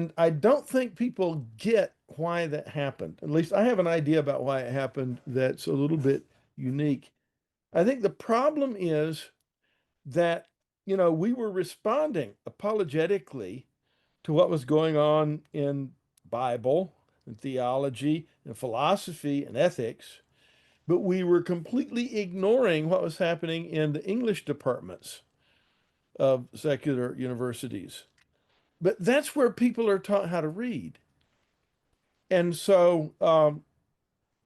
And I don't think people get why that happened. At least I have an idea about why it happened that's a little bit unique. I think the problem is that, we were responding apologetically to what was going on in Bible and theology and philosophy and ethics, but we were completely ignoring what was happening in the English departments of secular universities. But that's where people are taught how to read. And so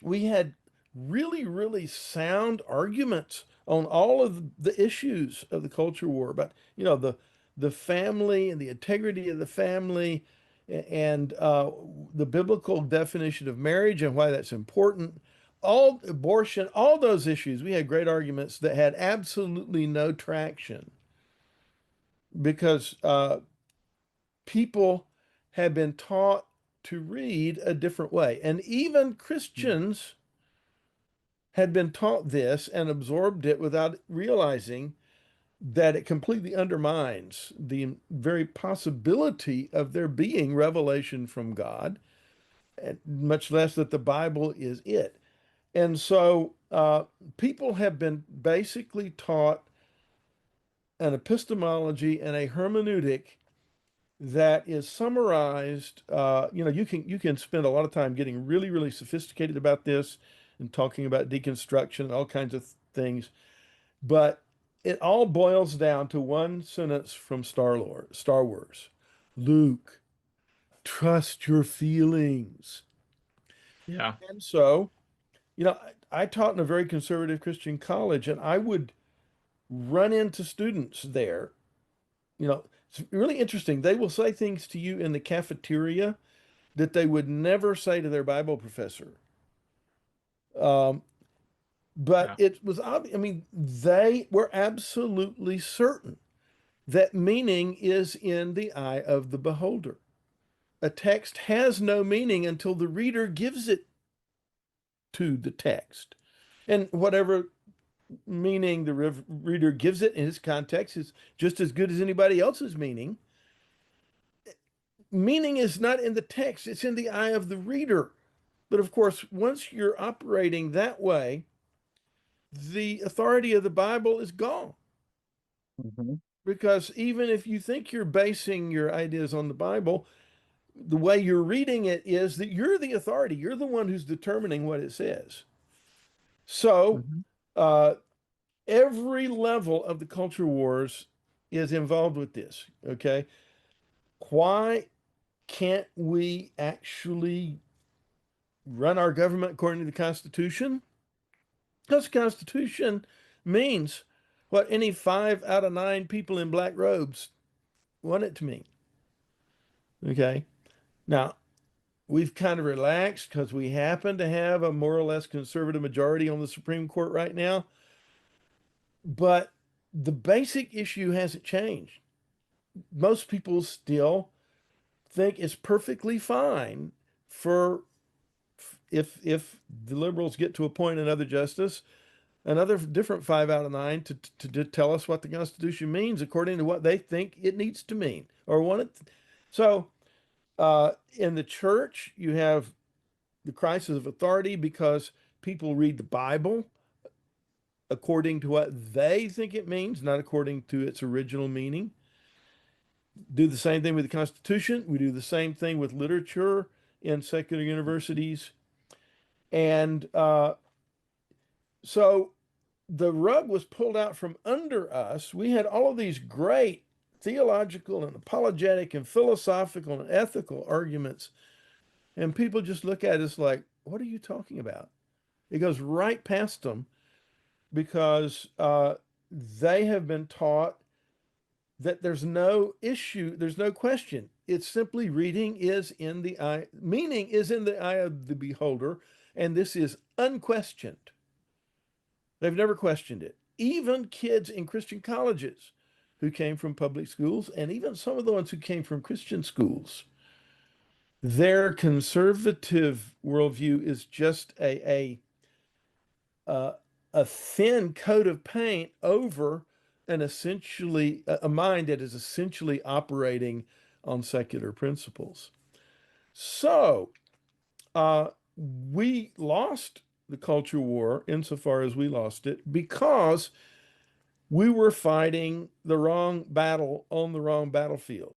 we had really, really sound arguments on all of the issues of the culture war about, the family and the integrity of the family and the biblical definition of marriage and why that's important. All abortion, all those issues, we had great arguments that had absolutely no traction because people had been taught to read a different way. And even Christians had been taught this and absorbed it without realizing that it completely undermines the very possibility of there being revelation from God, and much less that the Bible is it. And so people have been basically taught an epistemology and a hermeneutic that is summarized. You can spend a lot of time getting really, really sophisticated about this and talking about deconstruction and all kinds of things, but it all boils down to one sentence from Star Wars. Luke, trust your feelings. Yeah. And so, I taught in a very conservative Christian college, and I would run into students there. It's really interesting. They will say things to you in the cafeteria that they would never say to their Bible professor. Um, but Yeah. it was obvious. I mean, they were absolutely certain that meaning is in the eye of the beholder. A text has no meaning until the reader gives it to the text. And whatever meaning the reader gives it in its context is just as good as anybody else's meaning. Meaning is not in the text, it's in the eye of the reader. But of course, once you're operating that way, the authority of the Bible is gone. Mhm. Because even if you think you're basing your ideas on the Bible, the way you're reading it is that you're the authority. You're the one who's determining what it says. So, Mhm. uh, every level of the culture wars is involved with this. Okay. Why can't we actually run our government according to the Constitution? Because the Constitution means what any 5 out of 9 people in black robes want it to mean. Okay. Now, we've kind of relaxed because we happen to have a more or less conservative majority on the Supreme Court right now. But the basic issue hasn't changed. Most people still think it's perfectly fine for if the liberals get to appoint another justice, another different 5 out of 9 to tell us what the Constitution means according to what they think it needs to mean or want it. So in the church, you have the crisis of authority because people read the Bible according to what they think it means, not according to its original meaning. Do the same thing with the Constitution. We do the same thing with literature in secular universities. And so the rug was pulled out from under us. We had all of these great theological and apologetic and philosophical and ethical arguments. And people just look at us like, what are you talking about? It goes right past them because they have been taught that there's no issue, there's no question. It's simply reading is in the eye, meaning is in the eye of the beholder, and this is unquestioned. They've never questioned it. Even kids in Christian colleges who came from public schools, and even some of the ones who came from Christian schools, their conservative worldview is just uh, a thin coat of paint over an essentially a mind that is essentially operating on secular principles. So we lost the culture war insofar as we lost it because we were fighting the wrong battle on the wrong battlefield.